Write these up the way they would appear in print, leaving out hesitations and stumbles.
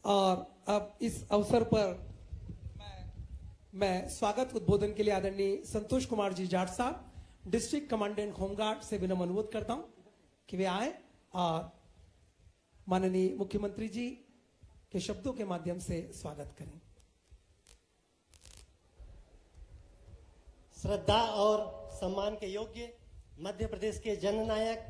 और अब इस अवसर पर मैं स्वागत उद्बोधन के लिए आदरणीय संतोष कुमार जी जाट साहब, डिस्ट्रिक्ट कमांडेंट होमगार्ड से विनम्र अनुरोध करता हूं कि वे आए और माननीय मुख्यमंत्री जी के शब्दों के माध्यम से स्वागत करें। श्रद्धा और सम्मान के योग्य मध्य प्रदेश के जननायक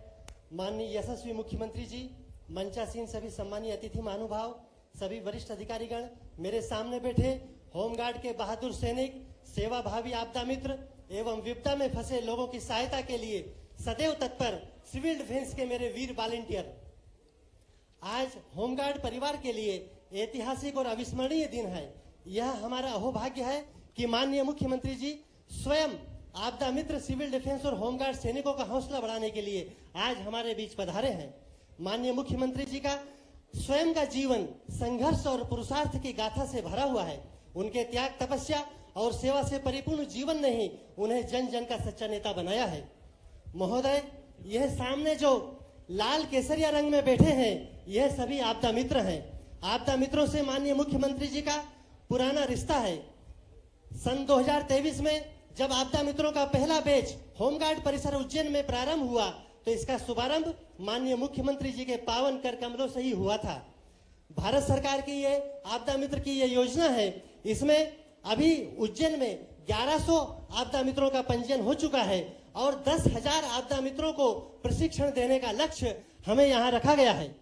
माननीय यशस्वी मुख्यमंत्री जी, मंचासीन सभी सम्मानीय अतिथि महानुभाव, सभी वरिष्ठ अधिकारीगण, मेरे सामने बैठे होमगार्ड के बहादुर सैनिक, सेवा भावी आपदा मित्र एवं विपदा में फंसे लोगों की सहायता के लिए सदैव तत्पर सिविल डिफेंस के मेरे वीर वॉलंटियर, आज होमगार्ड परिवार के लिए ऐतिहासिक और अविस्मरणीय दिन है। यह हमारा अहोभाग्य है कि माननीय मुख्यमंत्री जी स्वयं आपदा मित्र, सिविल डिफेंस और होमगार्ड सैनिकों का हौसला बढ़ाने के लिए आज हमारे बीच पधारे हैं। माननीय मुख्यमंत्री जी का स्वयं का जीवन संघर्ष और पुरुषार्थ की गाथा से भरा हुआ है। उनके त्याग, तपस्या और सेवा से परिपूर्ण जीवन ने ही उन्हें जन जन का सच्चा नेता बनाया है। महोदय, यह सामने जो लाल केसरिया रंग में बैठे हैं, यह सभी आपदा मित्र हैं। आपदा मित्रों से माननीय मुख्यमंत्री जी का पुराना रिश्ता है। सन 2023 में जब आपदा मित्रों का पहला बैच होमगार्ड परिसर उज्जैन में प्रारंभ हुआ तो इसका शुभारंभ माननीय मुख्यमंत्री जी के पावन कर कमलों से ही हुआ था। भारत सरकार की ये आपदा मित्र की ये योजना है, इसमें अभी उज्जैन में 1100 आपदा मित्रों का पंजीयन हो चुका है और 10,000 आपदा मित्रों को प्रशिक्षण देने का लक्ष्य हमें यहाँ रखा गया है।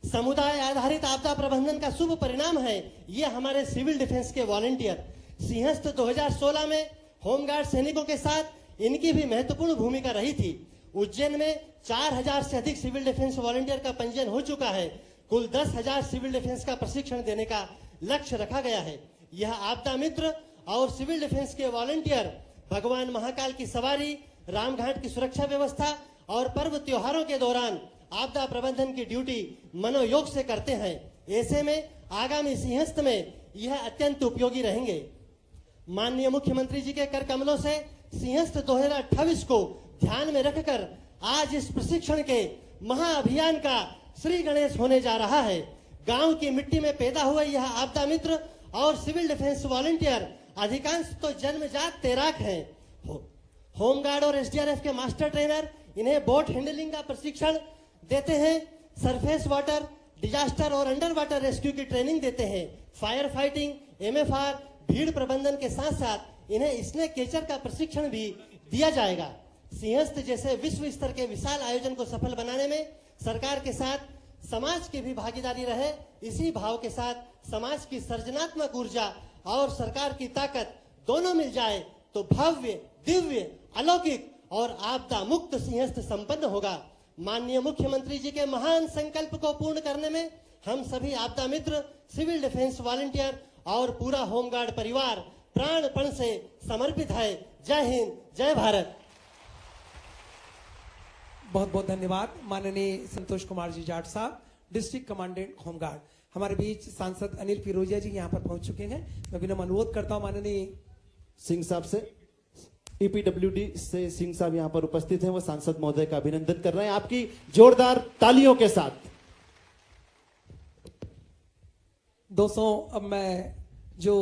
समुदाय आधारित आपदा प्रबंधन का शुभ परिणाम है ये हमारे सिविल डिफेंस के वॉलंटियर। सिंहस्थ 2016 में होमगार्ड सैनिकों के साथ इनकी भी महत्वपूर्ण भूमिका रही थी। उज्जैन में 4000 से अधिक सिविल डिफेंस वॉलंटियर का पंजीयन हो चुका है। कुल 10,000 सिविल डिफेंस का प्रशिक्षण देने का लक्ष्य रखा गया है। यह आपदा मित्र और सिविल डिफेंस के वॉलंटियर भगवान महाकाल की सवारी, रामघाट की सुरक्षा व्यवस्था और पर्व त्योहारों के दौरान आपदा प्रबंधन की ड्यूटी मनोयोग से करते हैं। ऐसे में आगामी सिंहस्थ में यह अत्यंत उपयोगी रहेंगे। माननीय मुख्यमंत्री जी के कर कमलों से सिंहस्थ 2028 को ध्यान में रखकर आज इस प्रशिक्षण के महाअभियान का श्री गणेश होने जा रहा है। गांव की मिट्टी में पैदा हुए यह आपदा मित्र और सिविल डिफेंस वॉलंटियर अधिकांश तो जन्मजात तैराक हैं। होमगार्ड और एसडीआरएफ के मास्टर ट्रेनर इन्हें बोट हैंडलिंग का प्रशिक्षण देते हैं, सरफेस वाटर, डिजास्टर और अंडर वाटर रेस्क्यू की ट्रेनिंग देते हैं। फायर फाइटिंग, एमएफआर, भीड़ प्रबंधन के साथ साथ इन्हें स्नेक कैचर का प्रशिक्षण भी दिया जाएगा। सिंहस्थ जैसे विश्व स्तर के विशाल आयोजन को सफल बनाने में सरकार के साथ समाज की भी भागीदारी रहे, इसी भाव के साथ समाज की सृजनात्मक ऊर्जा और सरकार की ताकत दोनों मिल जाए तो भव्य, दिव्य, अलौकिक और आपदा मुक्त सिंहस्थ संपन्न होगा। माननीय मुख्यमंत्री जी के महान संकल्प को पूर्ण करने में हम सभी आपदा मित्र, सिविल डिफेंस वॉलंटियर और पूरा होमगार्ड परिवार प्राणपण से समर्पित है। जय हिंद, जय भारत। बहुत बहुत धन्यवाद माननीय संतोष कुमार जी जाट साहब, डिस्ट्रिक्ट कमांडेंट होमगार्ड। हमारे बीच सांसद अनिल फिरोजिया जी यहाँ पर पहुंच चुके हैं। मैं विनम्र अनुरोध करता हूं माननीय सिंह साहब से, ईपीडब्ल्यूडी से सिंह साहब यहाँ पर उपस्थित हैं, वो सांसद महोदय का अभिनंदन कर रहे हैं आपकी जोरदार तालियों के साथ। दोस्तों, अब मैं जो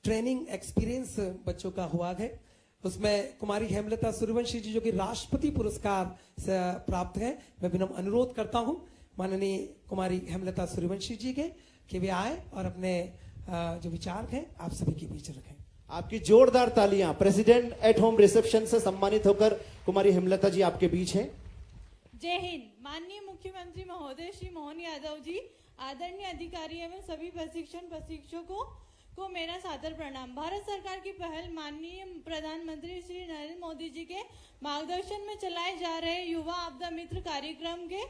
ट्रेनिंग एक्सपीरियंस बच्चों का हुआ है उसमें कुमारी हेमलता सूर्यवंशी जी जो कि राष्ट्रपति पुरस्कार से प्राप्त है, मैं विनम्र अनुरोध करता हूं माननीय कुमारी हेमलता सूर्यवंशी जी के कि वे आए और अपने जो विचार हैं आप सभी के बीच रखें। आपकी जोरदार तालियां। प्रेसिडेंट एट होम रिसेप्शन से सम्मानित होकर कुमारी हेमलता जी आपके बीच हैं। जय हिंद। माननीय मुख्यमंत्री महोदय श्री मोहन यादव जी, आदरणीय अधिकारी एवं सभी प्रशिक्षकों को मेरा सादर प्रणाम। भारत सरकार की पहल माननीय प्रधानमंत्री श्री नरेंद्र मोदी जी के मार्गदर्शन में चलाए जा रहे युवा आपदा मित्र कार्यक्रम के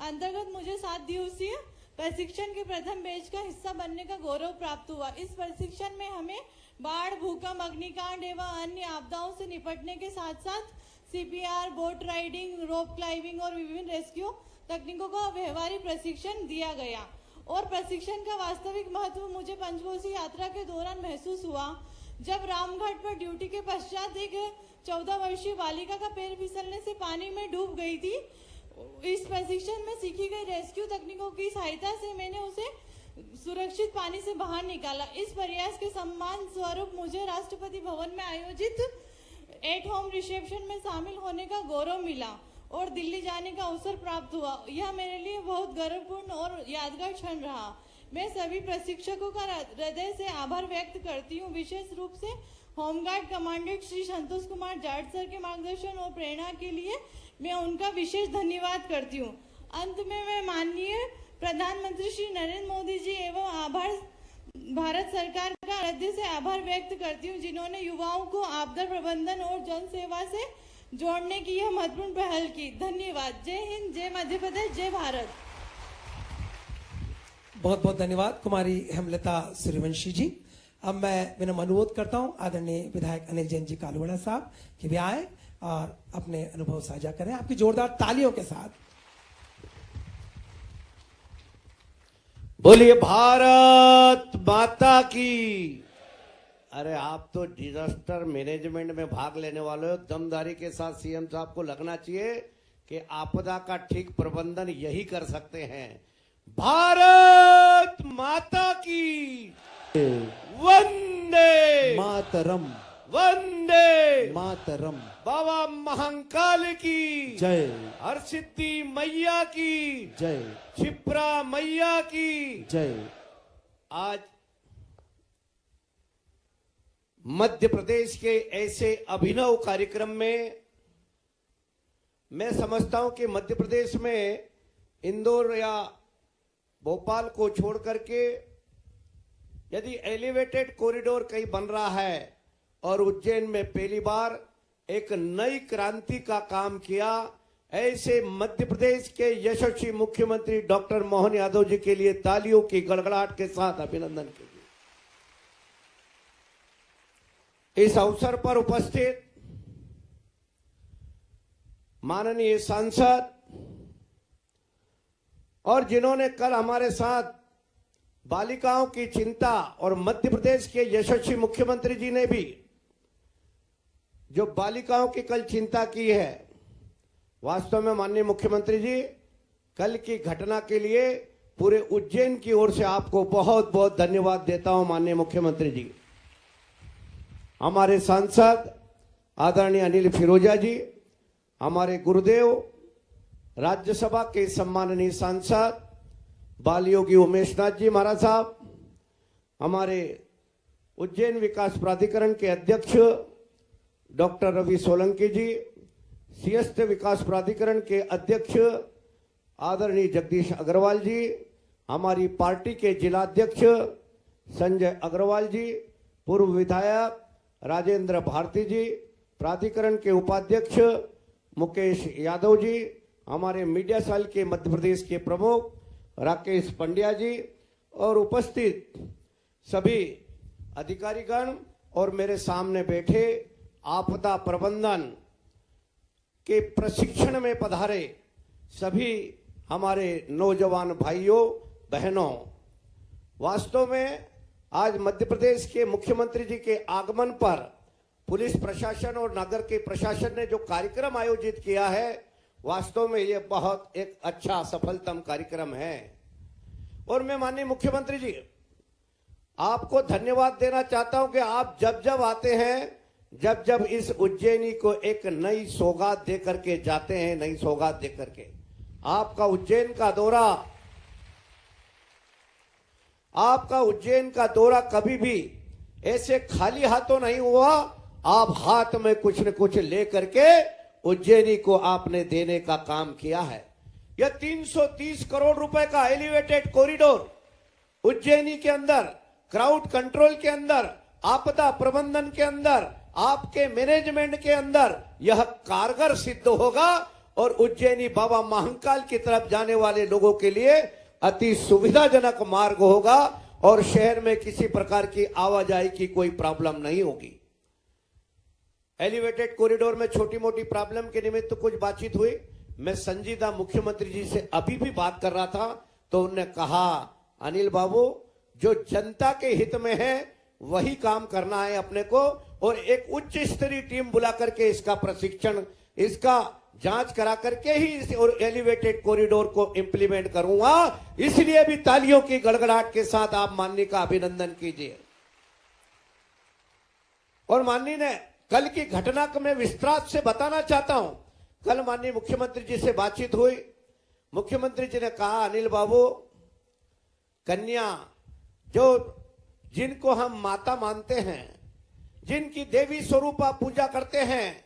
अंतर्गत मुझे 7 दिवसीय प्रशिक्षण के प्रथम बैच का हिस्सा बनने का गौरव प्राप्त हुआ। इस प्रशिक्षण में हमें बाढ़, भूकंप, अग्निकांड एवं अन्य आपदाओं से निपटने के साथ साथ CPR, boat riding, rope climbing और विभिन्न रेस्क्यू तकनीकों का व्यवहारिक प्रशिक्षण दिया गया। और प्रशिक्षण का वास्तविक महत्व मुझे पंचकोसी यात्रा के दौरान महसूस हुआ, जब रामघाट पर ड्यूटी के पश्चात एक 14 वर्षीय बालिका का पैर फिसलने से पानी में डूब गई थी। इस प्रशिक्षण में सीखी गई रेस्क्यू तकनीकों की सहायता से मैंने उसे सुरक्षित पानी से बाहर निकाला। इस प्रयास के सम्मान स्वरूप मुझे राष्ट्रपति भवन में आयोजित एट होम रिसेप्शन में शामिल होने का गौरव मिला और दिल्ली जाने का अवसर प्राप्त हुआ। यह मेरे लिए बहुत गर्वपूर्ण और यादगार क्षण रहा। मैं सभी प्रशिक्षकों का हृदय से आभार व्यक्त करती हूँ, विशेष रूप से home guard commandant Shri Santosh Kumar Jat sir के मार्गदर्शन और प्रेरणा के लिए मैं उनका विशेष धन्यवाद करती हूँ। अंत में मैं माननीय प्रधानमंत्री श्री नरेंद्र मोदी जी एवं भारत सरकार का हृदय से आभार व्यक्त करती हूँ, जिन्होंने युवाओं को आपदा प्रबंधन और जन सेवा से जोड़ने की यह महत्वपूर्ण पहल की। धन्यवाद। जय हिंद, जय मध्य प्रदेश, जय भारत। बहुत बहुत धन्यवाद कुमारी हेमलता सूर्यवंशी जी। अब मैं विनम्र अनुरोध करता हूं आदरणीय विधायक अनिल जैन जी कालूवाड़ा साहब कि वे आए और अपने अनुभव साझा करें आपकी जोरदार तालियों के साथ। बोलिए भारत माता की। अरे आप तो डिजास्टर मैनेजमेंट में भाग लेने वाले हो, दमदारी के साथ सीएम साहब को लगना चाहिए कि आपदा का ठीक प्रबंधन यही कर सकते हैं। भारत माता की वंदे मातरम, वंदे मातरम, बाबा महाकाल की जय, हरसिद्धि मैया की जय, क्षिप्रा मैया की जय। आज मध्य प्रदेश के ऐसे अभिनव कार्यक्रम में मैं समझता हूं कि मध्य प्रदेश में इंदौर या भोपाल को छोड़ करके यदि एलिवेटेड कॉरिडोर कहीं बन रहा है और उज्जैन में पहली बार एक नई क्रांति का काम किया, ऐसे मध्य प्रदेश के यशस्वी मुख्यमंत्री डॉक्टर मोहन यादव जी के लिए तालियों की गड़गड़ाहट के साथ अभिनंदन कीजिए। इस अवसर पर उपस्थित माननीय सांसद और जिन्होंने कल हमारे साथ बालिकाओं की चिंता और मध्य प्रदेश के यशस्वी मुख्यमंत्री जी ने भी जो बालिकाओं की कल चिंता की है, वास्तव में माननीय मुख्यमंत्री जी कल की घटना के लिए पूरे उज्जैन की ओर से आपको बहुत बहुत धन्यवाद देता हूं माननीय मुख्यमंत्री जी। हमारे सांसद आदरणीय अनिल फिरोजा जी, हमारे गुरुदेव राज्यसभा के सम्माननीय सांसद बाल योगी उमेश नाथ जी महाराज साहब, हमारे उज्जैन विकास प्राधिकरण के अध्यक्ष डॉक्टर रवि सोलंकी जी, सिंहस्थ विकास प्राधिकरण के अध्यक्ष आदरणीय जगदीश अग्रवाल जी, हमारी पार्टी के जिलाध्यक्ष संजय अग्रवाल जी, पूर्व विधायक राजेंद्र भारती जी, प्राधिकरण के उपाध्यक्ष मुकेश यादव जी, हमारे मीडिया सेल के मध्य प्रदेश के प्रमुख राकेश पंड्या जी और उपस्थित सभी अधिकारीगण और मेरे सामने बैठे आपदा प्रबंधन के प्रशिक्षण में पधारे सभी हमारे नौजवान भाइयों बहनों, वास्तव में आज मध्य प्रदेश के मुख्यमंत्री जी के आगमन पर पुलिस प्रशासन और नगर के प्रशासन ने जो कार्यक्रम आयोजित किया है, वास्तव में ये बहुत एक अच्छा सफलतम कार्यक्रम है। और मैं माननीय मुख्यमंत्री जी आपको धन्यवाद देना चाहता हूं कि आप जब जब आते हैं, जब जब इस उज्जैनी को एक नई सौगात दे करके जाते हैं, नई सौगात दे करके। आपका उज्जैन का दौरा कभी भी ऐसे खाली हाथों नहीं हुआ। आप हाथ में कुछ न कुछ ले करके उज्जैनी को आपने देने का काम किया है। यह 330 करोड़ रुपए का एलिवेटेड कॉरिडोर उज्जैनी के अंदर, क्राउड कंट्रोल के अंदर, आपदा प्रबंधन के अंदर, आपके मैनेजमेंट के अंदर यह कारगर सिद्ध होगा और उज्जैनी बाबा महाकाल की तरफ जाने वाले लोगों के लिए अति सुविधाजनक मार्ग होगा और शहर में किसी प्रकार की आवाजाही की कोई प्रॉब्लम नहीं होगी। एलिवेटेड कॉरिडोर में छोटी मोटी प्रॉब्लम के निमित्त तो कुछ बातचीत हुई। मैं संजीदा मुख्यमंत्री जी से अभी भी बात कर रहा था तो उन्होंने कहा, अनिल बाबू जो जनता के हित में है वही काम करना है अपने को, और एक उच्च स्तरीय टीम बुला करके इसका प्रशिक्षण, इसका जांच करा करके ही इस और एलिवेटेड कॉरिडोर को इंप्लीमेंट करूंगा। इसलिए भी तालियों की गड़गड़ाहट के साथ आप माननीय का अभिनंदन कीजिए। और माननीय ने कल की घटना को मैं विस्तार से बताना चाहता हूं। कल माननीय मुख्यमंत्री जी से बातचीत हुई। मुख्यमंत्री जी ने कहा, अनिल बाबू, कन्या जो जिनको हम माता मानते हैं, जिनकी देवी स्वरूपा पूजा करते हैं,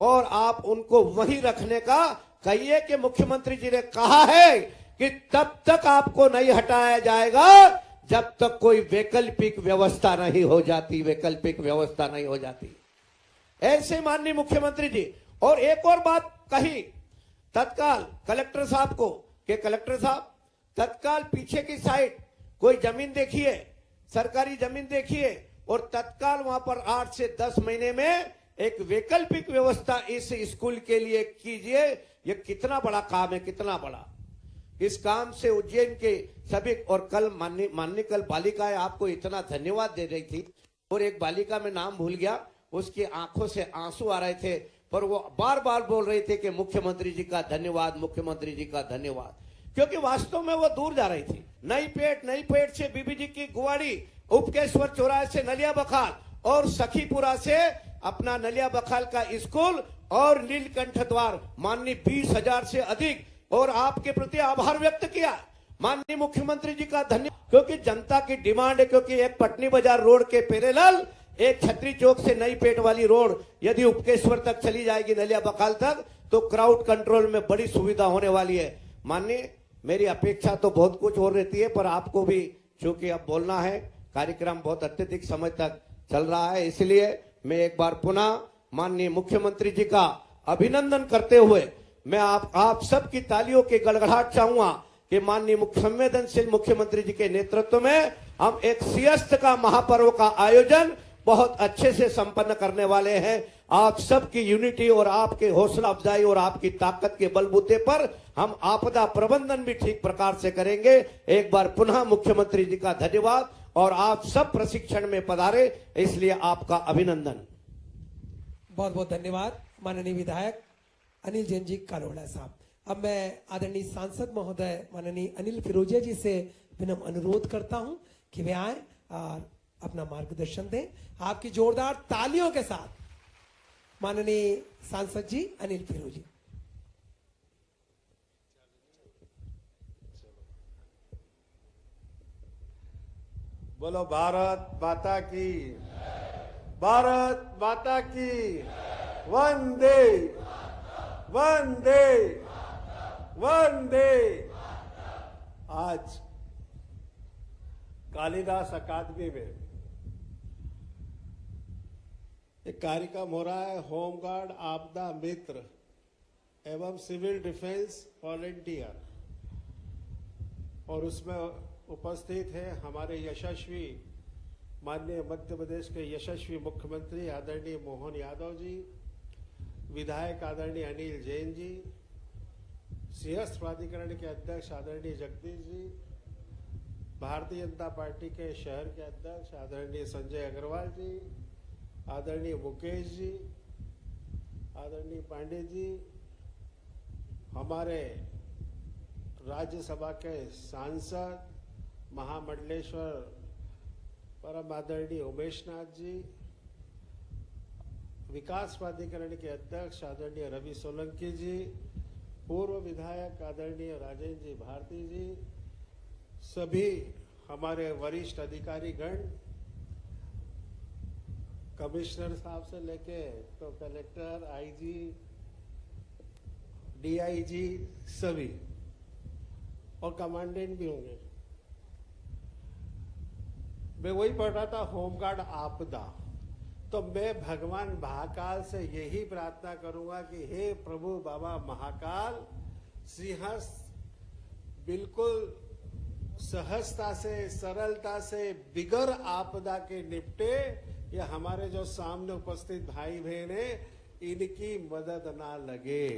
और आप उनको वहीं रखने का कहिए कि मुख्यमंत्री जी ने कहा है कि तब तक आपको नहीं हटाया जाएगा जब तक कोई वैकल्पिक व्यवस्था नहीं हो जाती, वैकल्पिक व्यवस्था नहीं हो जाती। ऐसे माननीय मुख्यमंत्री जी। और एक और बात कही तत्काल कलेक्टर साहब को कि कलेक्टर साहब, तत्काल पीछे की साइड कोई जमीन देखिए, सरकारी जमीन देखिए, और तत्काल वहां पर 8 से 10 महीने में एक वैकल्पिक व्यवस्था इस स्कूल के लिए कीजिए। ये कितना बड़ा काम है, कितना बड़ा। इस काम से उज्जैन के सभी, और कल माननीय कल बालिकाएं आपको इतना धन्यवाद दे रही थी, और एक बालिका में नाम भूल गया, उसकी आंखों से आंसू आ रहे थे, पर वो बार बार बोल रहे थे कि मुख्यमंत्री जी का धन्यवाद, मुख्यमंत्री जी का धन्यवाद। क्योंकि वास्तव में वो दूर जा रही थी। नई पेट से बीबी जी की गुवाड़ी, उपकेश्वर चौराहे से नलिया बखाल, और सखीपुरा से अपना नलिया बखाल का स्कूल, और नीलकंठ द्वार माननीय 20,000 से अधिक, और आपके प्रति आभार व्यक्त किया। माननीय मुख्यमंत्री जी का धन्यवाद, क्योंकि जनता की डिमांड है। क्योंकि एक पटनी बाजार रोड के पैरेलल एक छतरी चौक से नई पेट वाली रोड यदि उपकेश्वर तक चली जाएगी, नलिया बखाल तक, तो क्राउड कंट्रोल में बड़ी सुविधा होने वाली है। माननीय, मेरी अपेक्षा तो बहुत कुछ और रहती है, पर आपको भी चूंकि अब बोलना है, कार्यक्रम बहुत अत्यधिक समय तक चल रहा है, इसलिए मैं एक बार पुनः माननीय मुख्यमंत्री जी का अभिनंदन करते हुए मैं आप सबकी तालियों की गड़गड़ाहट चाहूंगा कि माननीय संवेदनशील मुख्यमंत्री जी के नेतृत्व में हम एक सियस्त का महापर्व का आयोजन बहुत अच्छे से संपन्न करने वाले हैं। आप सबकी यूनिटी और आपके हौसला अफजाई और आपकी ताकत के बलबूते पर हम आपदा प्रबंधन भी ठीक प्रकार से करेंगे। एक बार पुनः मुख्यमंत्री जी का धन्यवाद, और आप सब प्रशिक्षण में पधारे, इसलिए आपका अभिनंदन। बहुत बहुत धन्यवाद माननीय विधायक अनिल जैन जी कालोड़ा साहब। अब मैं आदरणीय सांसद महोदय माननीय अनिल फिरोजिया जी से विनम्र अनुरोध करता हूं कि वे आए और अपना मार्गदर्शन दें। आपकी जोरदार तालियों के साथ माननीय सांसद जी अनिल फिरोजिया। बोलो भारत माता की, भारत माता की, वंदे वंदे वंदे। आज कालिदास अकादमी में एक कार्यक्रम हो रहा है, होमगार्ड आपदा मित्र एवं सिविल डिफेंस वॉलेंटियर, और उसमें उपस्थित है हमारे यशस्वी माननीय मध्य प्रदेश के यशस्वी मुख्यमंत्री आदरणीय मोहन यादव जी, विधायक आदरणीय अनिल जैन जी, सिंहस्थ प्राधिकरण के अध्यक्ष आदरणीय जगदीश जी, भारतीय जनता पार्टी के शहर के अध्यक्ष आदरणीय संजय अग्रवाल जी, आदरणीय मुकेश जी, आदरणीय पांडे जी, हमारे राज्यसभा के सांसद महामंडलेश्वर परम आदरणीय उमेश नाथ जी, विकास प्राधिकरण के अध्यक्ष आदरणीय रवि सोलंकी जी, पूर्व विधायक आदरणीय राजेंद्र जी भारती जी, सभी हमारे वरिष्ठ अधिकारी गण, कमिश्नर साहब से लेके तो कलेक्टर, आईजी, डीआईजी, सभी, और कमांडेंट भी होंगे। मैं वही पढ़ रहा था, होमगार्ड आपदा। तो मैं भगवान महाकाल से यही प्रार्थना करूंगा कि हे प्रभु बाबा महाकाल, सिंहस्थ बिल्कुल सहजता से, सरलता से, बिगर आपदा के निपटे। या हमारे जो सामने उपस्थित भाई बहन है, इनकी मदद ना लगे।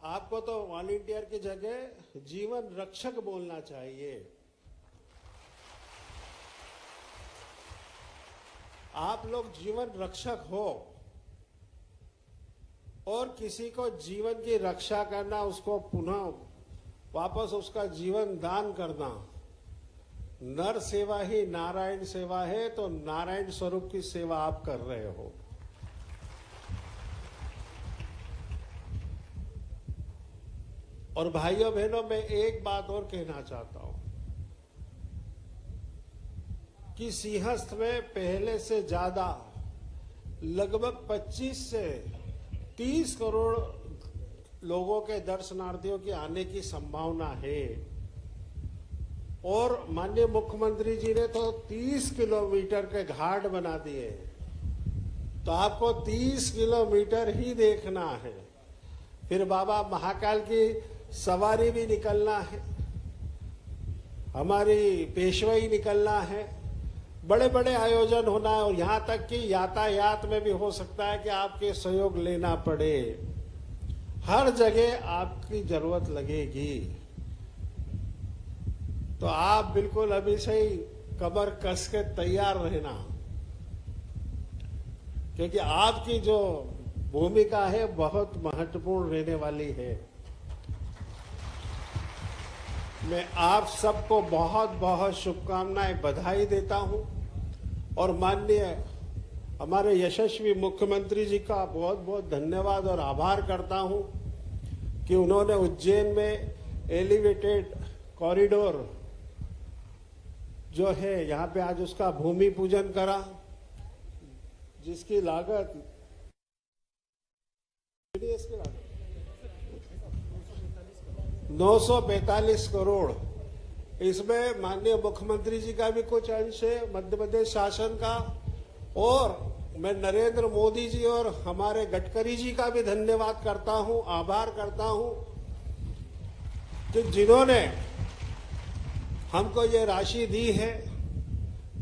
आपको तो वॉलंटियर की जगह जीवन रक्षक बोलना चाहिए। आप लोग जीवन रक्षक हो और किसी को जीवन की रक्षा करना, उसको पुनः वापस उसका जीवन दान करना, नर सेवा ही नारायण सेवा है। तो नारायण स्वरूप की सेवा आप कर रहे हो। और भाइयों बहनों, मैं एक बात और कहना चाहता हूं कि सिंहस्थ में पहले से ज्यादा लगभग 25 से 30 करोड़ लोगों के दर्शनार्थियों की आने की संभावना है। और माननीय मुख्यमंत्री जी ने तो 30 किलोमीटर के घाट बना दिए, तो आपको 30 किलोमीटर ही देखना है। फिर बाबा महाकाल की सवारी भी निकलना है, हमारी पेशवाई निकलना है, बड़े बड़े आयोजन होना है। और यहां तक कि यातायात में भी हो सकता है कि आपके सहयोग लेना पड़े। हर जगह आपकी जरूरत लगेगी। तो आप बिल्कुल अभी से ही कमर कस के तैयार रहना, क्योंकि आपकी जो भूमिका है बहुत महत्वपूर्ण रहने वाली है। मैं आप सबको बहुत बहुत शुभकामनाएं, बधाई देता हूं और माननीय हमारे यशस्वी मुख्यमंत्री जी का बहुत बहुत धन्यवाद और आभार करता हूं कि उन्होंने उज्जैन में एलिवेटेड कॉरिडोर जो है यहाँ पे आज उसका भूमि पूजन करा, जिसकी लागत 945 करोड़। इसमें माननीय मुख्यमंत्री जी का भी कुछ अंश है, मध्य प्रदेश शासन का, और मैं नरेंद्र मोदी जी और हमारे गडकरी जी का भी धन्यवाद करता हूं, आभार करता हूं कि जिन्होंने हमको ये राशि दी है,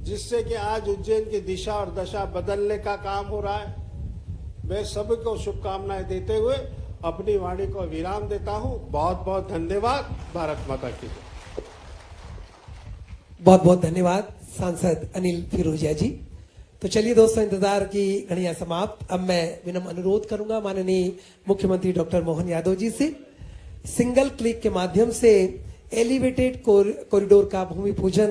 जिससे कि आज उज्जैन की दिशा और दशा बदलने का काम हो रहा है। मैं सभी को शुभकामनाएं देते हुए अपनी वाणी को विराम देता हूं। बहुत बहुत धन्यवाद। भारत माता की जय। बहुत बहुत धन्यवाद सांसद अनिल फिरोजिया जी। तो चलिए दोस्तों, इंतजार की घड़ियां समाप्त। अब मैं विनम्र अनुरोध करूंगा माननीय मुख्यमंत्री डॉक्टर मोहन यादव जी से, सिंगल क्लिक के माध्यम से एलिवेटेड कॉरिडोर का भूमि पूजन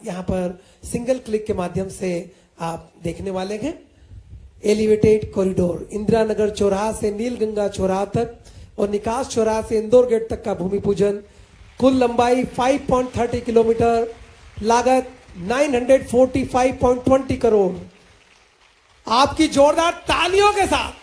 यहां पर सिंगल क्लिक के माध्यम से आप देखने वाले हैं। एलिवेटेड कॉरिडोर इंदिरा नगर चौराहा से नीलगंगा चौराहा तक और निकास चौराहा से इंदौर गेट तक का भूमि पूजन। कुल लंबाई 5.30 किलोमीटर, लागत 945.20 करोड़। आपकी जोरदार तालियों के साथ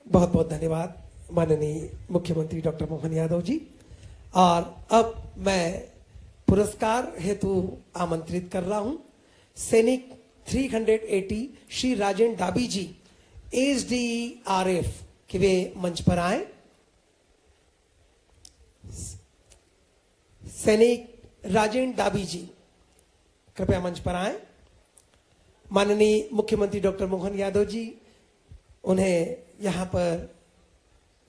बहुत बहुत धन्यवाद माननीय मुख्यमंत्री डॉक्टर मोहन यादव जी। और अब मैं पुरस्कार हेतु आमंत्रित कर रहा हूं सैनिक 380 श्री राजेंद्र डाबी जी SDRF कि वे मंच पर आए। सैनिक राजेंद्र डाबी जी कृपया मंच पर आए। माननीय मुख्यमंत्री डॉक्टर मोहन यादव जी उन्हें यहां पर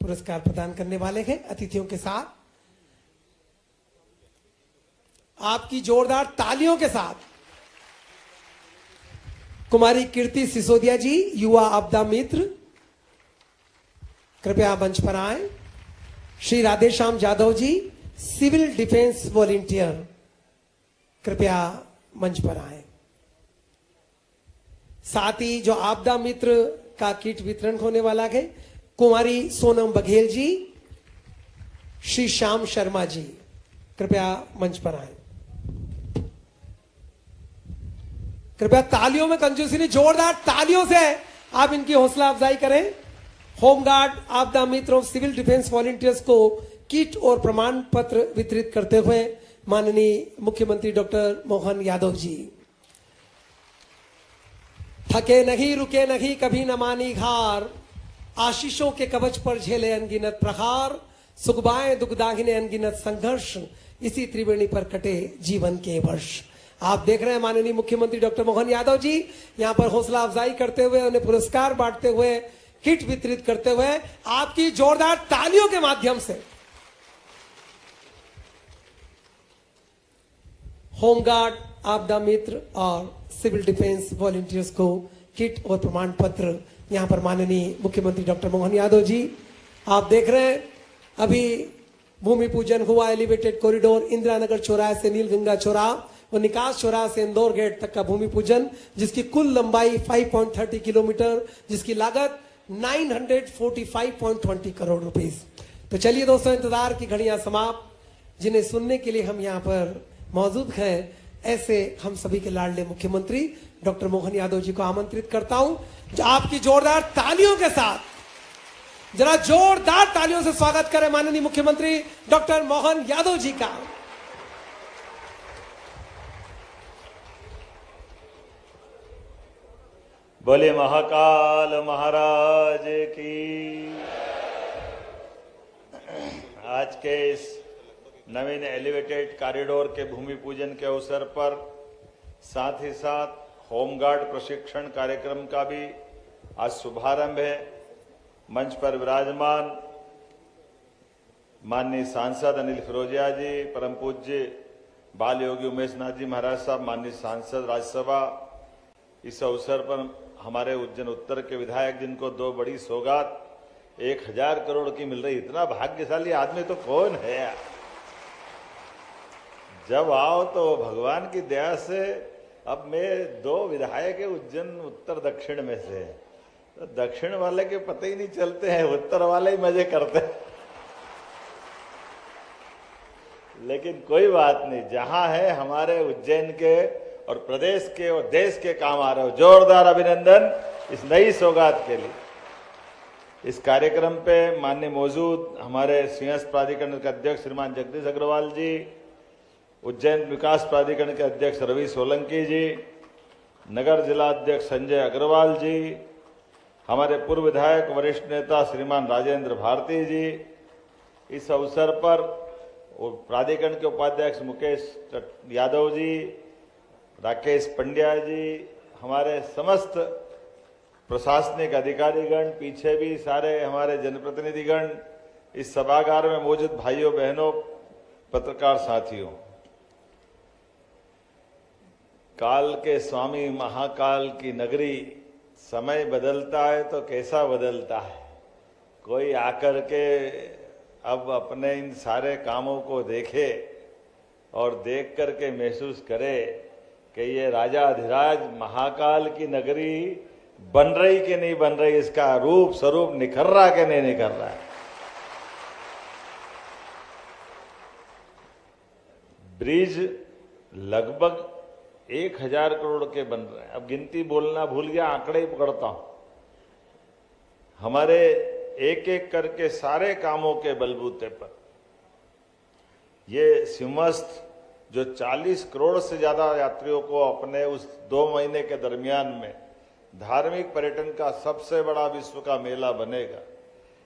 पुरस्कार प्रदान करने वाले हैं अतिथियों के साथ। आपकी जोरदार तालियों के साथ कुमारी कीर्ति सिसोदिया जी, युवा आपदा मित्र, कृपया मंच पर आए। श्री राधेश्याम जाधव जी, सिविल डिफेंस वॉलंटियर, कृपया मंच पर आए। साथ ही जो आपदा मित्र का किट वितरण होने वाला है, कुमारी सोनम बघेल जी, श्री श्याम शर्मा जी, कृपया मंच पर आए। कृपया तालियों में कंजूसी नहीं, जोरदार तालियों से आप इनकी हौसला अफजाई करें। होमगार्ड आपदा मित्र और सिविल डिफेंस वॉलंटियर्स को किट और प्रमाण पत्र वितरित करते हुए माननीय मुख्यमंत्री डॉक्टर मोहन यादव जी। थके नहीं, रुके नहीं, कभी न मानी हार, आशीषों के कवच पर झेले अनगिनत प्रहार, सुखबाएं दुखदाहिने अनगिनत संघर्ष, इसी त्रिवेणी पर कटे जीवन के वर्ष। आप देख रहे हैं माननीय मुख्यमंत्री डॉक्टर मोहन यादव जी यहां पर हौसला अफजाई करते हुए, उन्हें पुरस्कार बांटते हुए, किट वितरित करते हुए आपकी जोरदार तालियों के माध्यम से होमगार्ड, आपदा मित्र और सिविल डिफेंस वॉलंटियर्स को किट और प्रमाण पत्र यहां पर माननीय मुख्यमंत्री डॉक्टर मोहन यादव जी आप देख रहे हैं। अभी भूमि पूजन हुआ एलिवेटेड कॉरिडोर इंदिरा नगर चौराहे से नीलगंगा चौराहा और निकास चौराहा से इंदौर गेट तक का भूमि पूजन, जिसकी कुल लंबाई 5.30 किलोमीटर, जिसकी लागत 945.20 करोड़ रुपीस। तो चलिए दोस्तों, इंतजार की घड़ियां समाप्त। जिन्हें सुनने के लिए हम यहाँ पर मौजूद हैं, ऐसे हम सभी के लाडले मुख्यमंत्री डॉक्टर मोहन यादव जी को आमंत्रित करता हूं, जो आपकी जोरदार तालियों के साथ जरा जोरदार तालियों से स्वागत करें माननीय मुख्यमंत्री डॉक्टर मोहन यादव जी का। बोले महाकाल महाराज की। आज के इस नवीन एलिवेटेड कॉरिडोर के भूमि पूजन के अवसर पर साथ ही साथ होमगार्ड प्रशिक्षण कार्यक्रम का भी आज शुभारंभ है। मंच पर विराजमान माननीय सांसद अनिल फिरोजिया जी, परम पूज्य बाल योगी उमेश नाथ जी महाराज साहब, माननीय सांसद राज्यसभा, इस अवसर पर हमारे उज्जैन उत्तर के विधायक जिनको 2 बड़ी सौगात 1000 करोड़ की मिल रही, इतना भाग्यशाली आदमी तो कौन है यार। जब आओ तो भगवान की दया से अब मैं 2 विधायक है उज्जैन उत्तर दक्षिण में से, तो दक्षिण वाले के पता ही नहीं चलते हैं, उत्तर वाले ही मजे करते हैं। लेकिन कोई बात नहीं, जहां है हमारे उज्जैन के और प्रदेश के और देश के काम आ रहे हो, जोरदार अभिनंदन इस नई सौगात के लिए। इस कार्यक्रम पे माननीय मौजूद हमारे सिंहस्थ प्राधिकरण के अध्यक्ष श्रीमान जगदीश अग्रवाल जी, उज्जैन विकास प्राधिकरण के अध्यक्ष रवि सोलंकी जी, नगर जिला अध्यक्ष संजय अग्रवाल जी, हमारे पूर्व विधायक वरिष्ठ नेता श्रीमान राजेंद्र भारती जी, इस अवसर पर प्राधिकरण के उपाध्यक्ष मुकेश यादव जी, राकेश पंड्या जी, हमारे समस्त प्रशासनिक अधिकारीगण, पीछे भी सारे हमारे जनप्रतिनिधिगण, इस सभागार में मौजूद भाइयों बहनों, पत्रकार साथियों, काल के स्वामी महाकाल की नगरी, समय बदलता है तो कैसा बदलता है। कोई आकर के अब अपने इन सारे कामों को देखे और देख करके महसूस करे कि ये राजाधिराज महाकाल की नगरी बन रही कि नहीं बन रही, इसका रूप स्वरूप निखर रहा कि नहीं निखर रहा है। ब्रिज लगभग 1000 करोड़ के बन रहे हैं। अब गिनती बोलना भूल गया, आंकड़े ही पकड़ता हूं। हमारे एक एक करके सारे कामों के बलबूते पर ये सिंहस्थ जो 40 करोड़ से ज्यादा यात्रियों को अपने उस 2 महीने के दरमियान में धार्मिक पर्यटन का सबसे बड़ा विश्व का मेला बनेगा।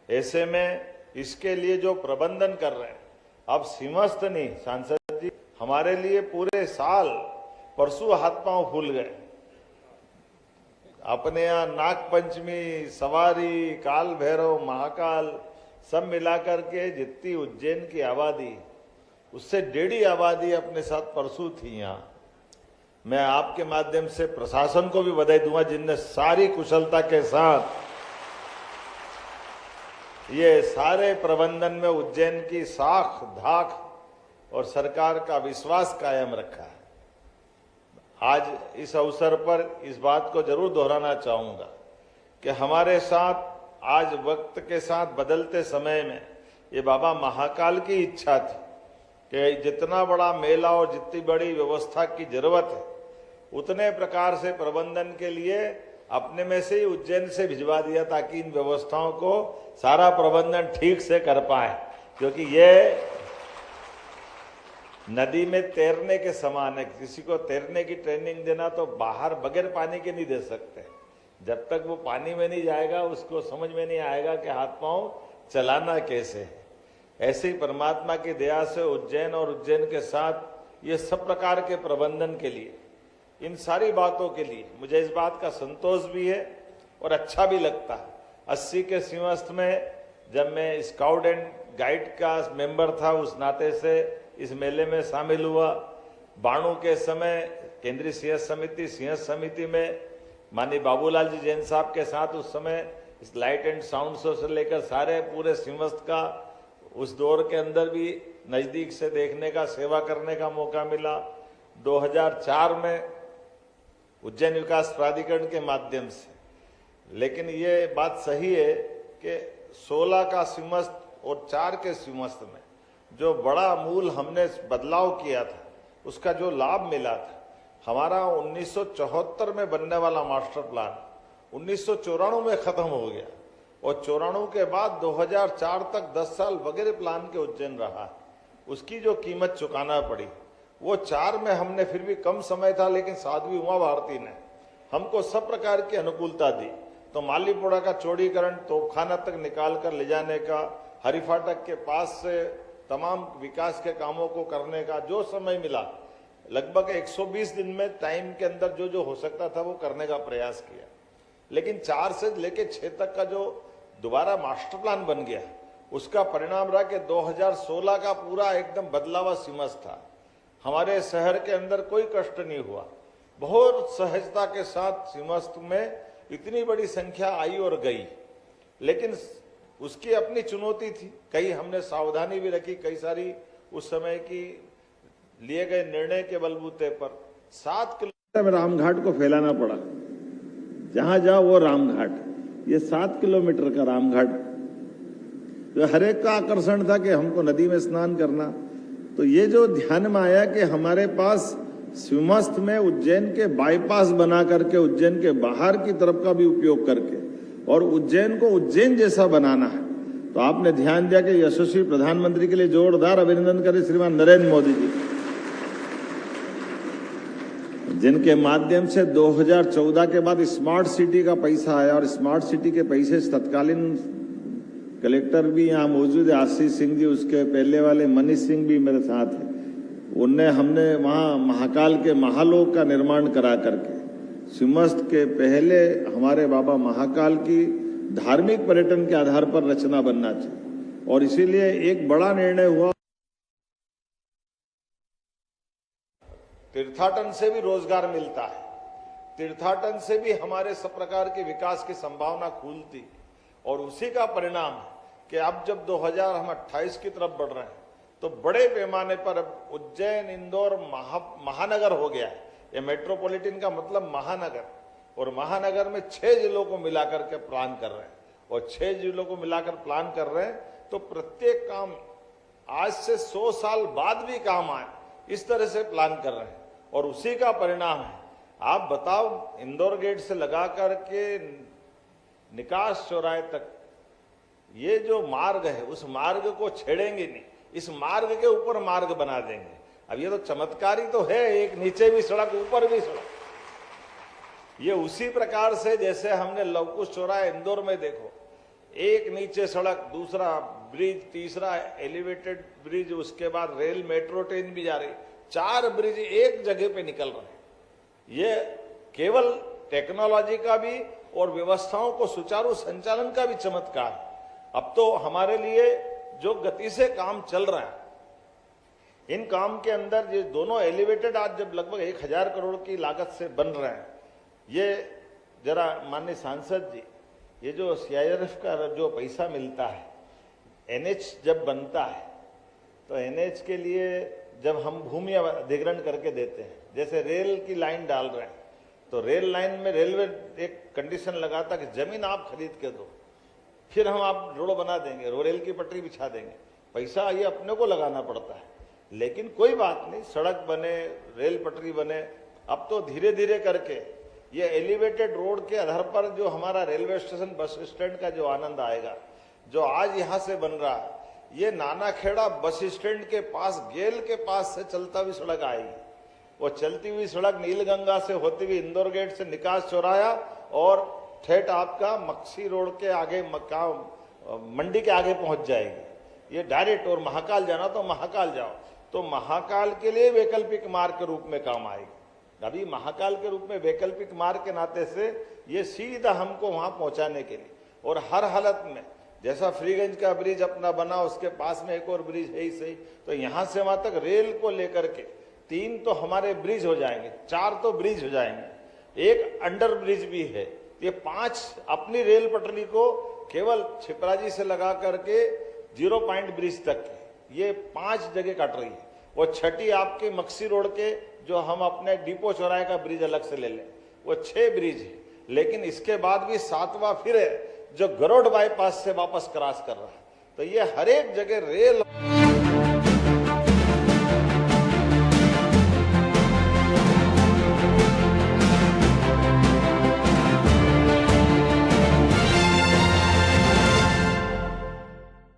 ऐसे में इसके लिए जो प्रबंधन कर रहे हैं, अब सिंहस्थ नहीं सांसद जी, हमारे लिए पूरे साल परसों हाथ पांव फूल गए। अपने यहाँ नाग पंचमी, सवारी, काल भैरव, महाकाल सब मिलाकर के जितनी उज्जैन की आबादी, उससे 1.5 आबादी अपने साथ परसों थी यहाँ। मैं आपके माध्यम से प्रशासन को भी बधाई दूंगा जिनने सारी कुशलता के साथ ये सारे प्रबंधन में उज्जैन की साख धाक और सरकार का विश्वास कायम रखा है। आज इस अवसर पर इस बात को जरूर दोहराना चाहूंगा कि हमारे साथ आज वक्त के साथ बदलते समय में ये बाबा महाकाल की इच्छा थी कि जितना बड़ा मेला और जितनी बड़ी व्यवस्था की जरूरत है, उतने प्रकार से प्रबंधन के लिए अपने में से ही उज्जैन से भिजवा दिया ताकि इन व्यवस्थाओं को सारा प्रबंधन ठीक से कर पाए। क्योंकि ये नदी में तैरने के समान है। किसी को तैरने की ट्रेनिंग देना तो बाहर बगैर पानी के नहीं दे सकते। जब तक वो पानी में नहीं जाएगा उसको समझ में नहीं आएगा कि हाथ पांव चलाना कैसे है। ऐसे ही परमात्मा की दया से उज्जैन और उज्जैन के साथ ये सब प्रकार के प्रबंधन के लिए, इन सारी बातों के लिए मुझे इस बात का संतोष भी है और अच्छा भी लगता है। 80 के सिंहस्थ में जब मैं स्काउट एंड गाइड का मेंबर था, उस नाते से इस मेले में शामिल हुआ। 92 के समय केंद्रीय सिंहस्थ समिति में माननीय बाबूलाल जी जैन साहब के साथ उस समय इस लाइट एंड साउंड शो से लेकर सारे पूरे सिंहस्थ का उस दौर के अंदर भी नजदीक से देखने का, सेवा करने का मौका मिला। 2004 में उज्जैन विकास प्राधिकरण के माध्यम से, लेकिन ये बात सही है कि 16 का सिंहस्थ और 4 के सिंहस्थ में जो बड़ा मूल हमने बदलाव किया था, उसका जो लाभ मिला था, हमारा 1974 में बनने वाला मास्टर प्लान 1994 में खत्म हो गया और 94 के बाद 2004 तक 10 साल वगैरह प्लान के उज्जैन रहा। उसकी जो कीमत चुकाना पड़ी वो 4 में हमने फिर भी कम समय था, लेकिन साध्वी उमा भारती ने हमको सब प्रकार की अनुकूलता दी। तो मालीपुरा का चौड़ीकरण तोपखाना तक निकाल कर ले जाने का, हरिफाटक के पास से तमाम विकास के कामों को करने का जो समय मिला, लगभग 120 दिन में टाइम के अंदर जो जो हो सकता था वो करने का प्रयास किया। लेकिन 4 से लेके 6 तक का जो दोबारा मास्टर प्लान बन गया, उसका परिणाम रहा कि 2016 का पूरा एकदम बदला हुआ सिंहस्थ था। हमारे शहर के अंदर कोई कष्ट नहीं हुआ, बहुत सहजता के साथ सिंहस्थ में इतनी बड़ी संख्या आई और गई। लेकिन उसकी अपनी चुनौती थी, कई हमने सावधानी भी रखी, कई सारी उस समय की लिए गए निर्णय के बलबूते पर 7 किलोमीटर रामघाट को फैलाना पड़ा। जहां जाओ वो रामघाट, ये 7 किलोमीटर का रामघाट, तो हर एक का आकर्षण था कि हमको नदी में स्नान करना। तो ये जो ध्यान में आया कि हमारे पास सिंहस्थ में उज्जैन के बाईपास बना करके उज्जैन के बाहर की तरफ का भी उपयोग करके और उज्जैन को उज्जैन जैसा बनाना है, तो आपने ध्यान दिया कि यशस्वी प्रधानमंत्री के लिए जोरदार अभिनंदन करें श्रीमान नरेंद्र मोदी जी, जिनके माध्यम से 2014 के बाद स्मार्ट सिटी का पैसा आया और स्मार्ट सिटी के पैसे तत्कालीन कलेक्टर भी यहाँ मौजूद है, आशीष सिंह जी, उसके पहले वाले मनीष सिंह भी मेरे साथ है, हमने वहाँ महाकाल के महालोक का निर्माण करा करके सिंहस्थ के पहले हमारे बाबा महाकाल की धार्मिक पर्यटन के आधार पर रचना बनना चाहिए। और इसीलिए एक बड़ा निर्णय हुआ, तीर्थाटन से भी रोजगार मिलता है, तीर्थाटन से भी हमारे सब प्रकार के विकास की संभावना खुलती, और उसी का परिणाम है कि अब जब 2028 की तरफ बढ़ रहे हैं तो बड़े पैमाने पर अब उज्जैन इंदौर महानगर हो गया है। ये मेट्रोपॉलिटन का मतलब महानगर, और महानगर में 6 जिलों को मिलाकर के प्लान कर रहे हैं, और 6 जिलों को मिलाकर प्लान कर रहे हैं, तो प्रत्येक काम आज से 100 साल बाद भी काम आए इस तरह से प्लान कर रहे हैं, और उसी का परिणाम है। आप बताओ, इंदौर गेट से लगा करके निकास चौराहे तक ये जो मार्ग है, उस मार्ग को छेड़ेंगे नहीं, इस मार्ग के ऊपर मार्ग बना देंगे। अब ये तो चमत्कारी तो है, एक नीचे भी सड़क ऊपर भी सड़क। ये उसी प्रकार से जैसे हमने लवकुश चौराहा इंदौर में देखो, एक नीचे सड़क, दूसरा ब्रिज, तीसरा एलिवेटेड ब्रिज, उसके बाद रेल मेट्रो ट्रेन भी जा रही, 4 ब्रिज एक जगह पे निकल रहे हैं। ये केवल टेक्नोलॉजी का भी और व्यवस्थाओं को सुचारू संचालन का भी चमत्कार है। अब तो हमारे लिए जो गति से काम चल रहा है, इन काम के अंदर ये दोनों एलिवेटेड आज जब लगभग 1000 करोड़ की लागत से बन रहे हैं, ये जरा माननीय सांसद जी, ये जो CIRF का जो पैसा मिलता है, NH जब बनता है तो NH के लिए जब हम भूमि अधिग्रहण करके देते हैं, जैसे रेल की लाइन डाल रहे हैं, तो रेल लाइन में रेलवे एक कंडीशन लगाता कि जमीन आप खरीद के दो, फिर हम आप रोड बना देंगे, रेल की पटरी बिछा देंगे। पैसा ये अपने को लगाना पड़ता है, लेकिन कोई बात नहीं, सड़क बने, रेल पटरी बने। अब तो धीरे धीरे करके ये एलिवेटेड रोड के आधार पर जो हमारा रेलवे स्टेशन, बस स्टैंड का जो आनंद आएगा, जो आज यहाँ से बन रहा है, ये नानाखेड़ा बस स्टैंड के पास, गेल के पास से चलता हुई सड़क आएगी। वो चलती हुई सड़क नीलगंगा से होती हुई इंदौर गेट से निकास चौराया और ठेठ आपका मक्सी रोड के आगे मंडी के आगे पहुंच जाएगी। ये डायरेक्ट, और महाकाल जाना तो महाकाल जाओ। तो महाकाल के लिए वैकल्पिक मार्ग के रूप में काम आएगी। अभी महाकाल के रूप में वैकल्पिक मार्ग के नाते से ये सीधा हमको वहां पहुंचाने के लिए, और हर हालत में जैसा फ्रीगंज का ब्रिज अपना बना, उसके पास में एक और ब्रिज है ही सही, तो यहां से वहां तक रेल को लेकर के 3 तो हमारे ब्रिज हो जाएंगे, 4 तो ब्रिज हो जाएंगे, एक अंडर ब्रिज भी है। ये 5 अपनी रेल पटरी को केवल छिपराजी से लगा करके 0 पॉइंट ब्रिज तक ये 5 जगह काट रही है, और छठी आपके मक्सी रोड के जो हम अपने डिपो चौराहे का ब्रिज अलग से ले लें, वो 6 ब्रिज है। लेकिन इसके बाद भी 7वां फिर है जो गरुड़ बाईपास से वापस क्रॉस कर रहा है। तो ये हर एक जगह रेल